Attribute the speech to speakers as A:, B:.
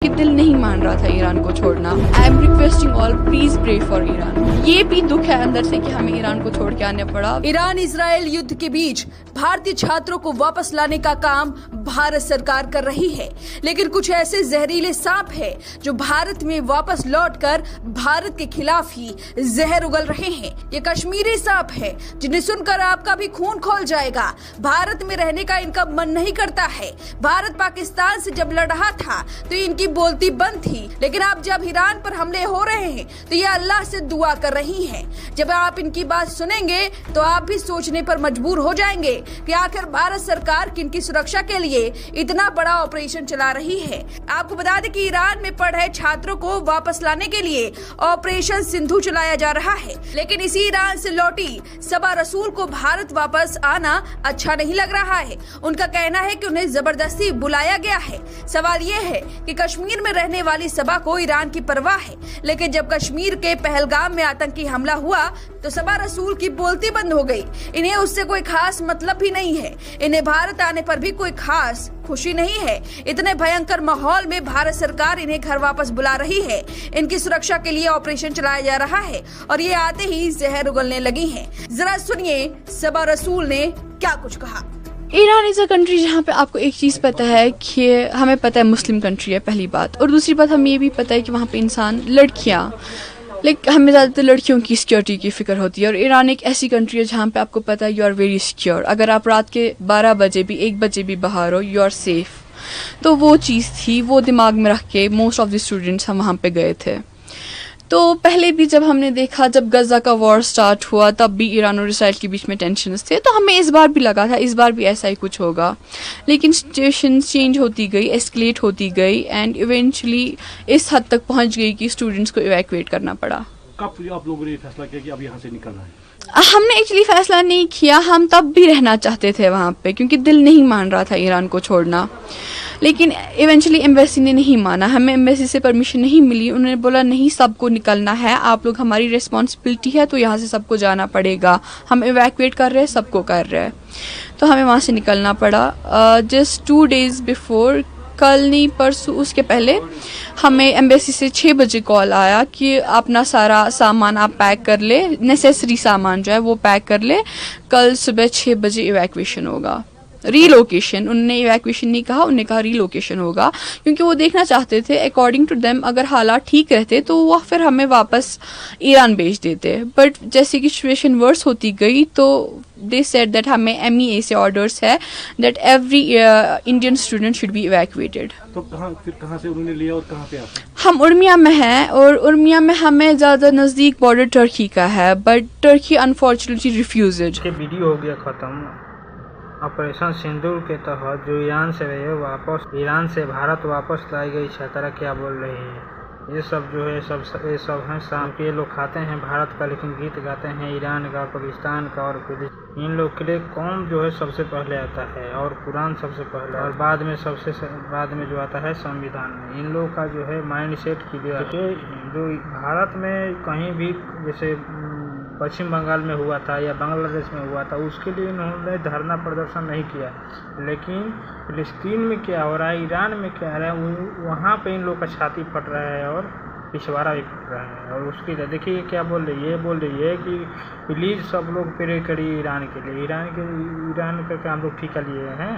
A: कि दिल नहीं मान रहा था ईरान को छोड़ना। I am requesting all, please pray for Iran. ये भी दुख है अंदर से कि हमें ईरान को छोड़ के आने पड़ा।
B: ईरान इजराइल युद्ध के बीच भारतीय छात्रों को वापस लाने का काम भारत सरकार कर रही है, लेकिन कुछ ऐसे जहरीले सांप हैं जो भारत में वापस लौटकर भारत के खिलाफ ही जहर उगल रहे हैं। ये कश्मीरी सांप है जिन्हें सुनकर आपका भी खून खौल जाएगा। भारत में रहने का इनका मन नहीं करता है। भारत पाकिस्तान से जब लड़ रहा था तो इनकी बोलती बंद थी, लेकिन अब जब ईरान पर हमले हो रहे हैं तो ये अल्लाह से दुआ कर रही हैं। जब आप इनकी बात सुनेंगे तो आप भी सोचने पर मजबूर हो जाएंगे कि आखिर भारत सरकार किनकी सुरक्षा के लिए इतना बड़ा ऑपरेशन चला रही है। आपको बता दें कि ईरान में पढ़ रहे छात्रों को वापस लाने के लिए ऑपरेशन सिंधु चलाया जा रहा है, लेकिन इसी ईरान से लौटी सबा रसूल को भारत वापस आना अच्छा नहीं लग रहा है। उनका कहना है कि उन्हें जबरदस्ती बुलाया गया है। सवाल ये है कि कश्मीर में रहने वाली सबा को ईरान की परवाह है, लेकिन जब कश्मीर के पहलगाम में आतंकी हमला हुआ तो सबा रसूल की बोलती बंद हो गई। इन्हें उससे कोई खास मतलब भी नहीं है। इन्हें भारत आने पर भी कोई खास खुशी नहीं है। इतने भयंकर माहौल में भारत सरकार इन्हें घर वापस बुला रही है। इनकी सुरक्षा के लिए ऑपरेशन चलाया जा रहा है और ये आते ही जहर उगलने लगी है। जरा सुनिए सबा रसूल ने क्या कुछ कहा।
A: ईरान इज़ अ कंट्री जहाँ पे आपको एक चीज़ पता है कि हमें पता है मुस्लिम कंट्री है, पहली बात, और दूसरी बात हमें ये भी पता है कि वहाँ पे इंसान लड़कियाँ हमें ज़्यादातर लड़कियों की सिक्योरिटी की फ़िक्र होती है। और ईरान एक ऐसी कंट्री है जहाँ पे आपको पता है यू आर वेरी सिक्योर। अगर आप रात के 12 बजे भी 1 बजे भी बाहर हो, यू आर सेफ़। तो वो चीज़ थी, वो दिमाग में रख के मोस्ट ऑफ द स्टूडेंट्स हम वहाँ पे गए थे। तो पहले भी जब हमने देखा, जब गज़ा का वॉर स्टार्ट हुआ, तब भी ईरान और इसराइल के बीच में टेंशन्स थे, तो हमें इस बार भी लगा था इस बार भी ऐसा ही कुछ होगा। लेकिन सिचुएशन चेंज होती गई, एस्केलेट होती गई एंड इवेंचुअली इस हद तक पहुंच गई कि स्टूडेंट्स को इवैक्यूएट करना पड़ा।
C: कब आप लोगों ने फैसला किया कि अब यहाँ से निकलना है?
A: हमने एक्चुअली फैसला नहीं किया, हम तब भी रहना चाहते थे वहाँ पे, क्योंकि दिल नहीं मान रहा था ईरान को छोड़ना। लेकिन इवेंचुअली एम्बेसी ने नहीं माना, हमें एम्बेसी से परमिशन नहीं मिली। उन्होंने बोला नहीं, सबको निकलना है, आप लोग, हमारी रिस्पॉन्सिबिलिटी है, तो यहाँ से सबको जाना पड़ेगा। हम इवैक्यूएट कर रहे हैं, सबको कर रहे हैं, तो हमें वहाँ से निकलना पड़ा। जस्ट 2 days बिफोर, कल नहीं परसों, उसके पहले हमें एम्बेसी से 6 बजे कॉल आया कि अपना सारा सामान आप पैक कर ले, नेसेसरी सामान जो है वो पैक कर ले, कल सुबह 6 बजे इवैक्यूएशन होगा। रीलोकेशन, उन्होंने इवैक्यूएशन नहीं कहा, उन्होंने कहा रीलोकेशन होगा, क्योंकि वो देखना चाहते थे अकॉर्डिंग टू देम अगर हालात ठीक रहते तो वो फिर हमें वापस ईरान भेज देते। बट जैसे कि सिचुएशन वर्स होती गई तो दे सेड दैट हमें MEA से ऑर्डर्स है that every Indian student should be evacuated.
C: तो कहाँ से उन्होंने लिया और कहाँ पे आप?
A: हम उर्मिया में हैं और उर्मिया में हमें ज़्यादा नज़दीक बॉर्डर टर्की का है, बट टर्की अनफॉर्चुनेटली रिफ्यूज़ड।
D: वीडियो हो गया ख़त्म। ऑपरेशन सिंदूर के तहत जो ईरान से ईरान से भारत वापस लाई गई छात्रा क्या बोल रही है, ये सब जो है ये सब हैं शाम के लोग खाते हैं भारत का, लेकिन गीत गाते हैं ईरान का, पाकिस्तान का। और इन लोग के लिए कौम जो है सबसे पहले आता है और कुरान सबसे पहले, और बाद में जो आता है संविधान में। इन लोग का जो है माइंड सेट क्लियर है। जो भारत में कहीं भी जैसे पश्चिम बंगाल में हुआ था या बांग्लादेश में हुआ था, उसके लिए इन्होंने धरना प्रदर्शन नहीं किया, लेकिन फिलिस्तीन में क्या हो रहा है, ईरान में क्या हो रहा है, वहाँ पे इन लोग का छाती फट रहा है और पिछवाड़ा भी फट रहा है। और उसके लिए देखिए क्या बोल रही है कि प्लीज़ सब लोग प्रे करिए ईरान के लिए। ईरान का हम लोग ठेका लिए हैं।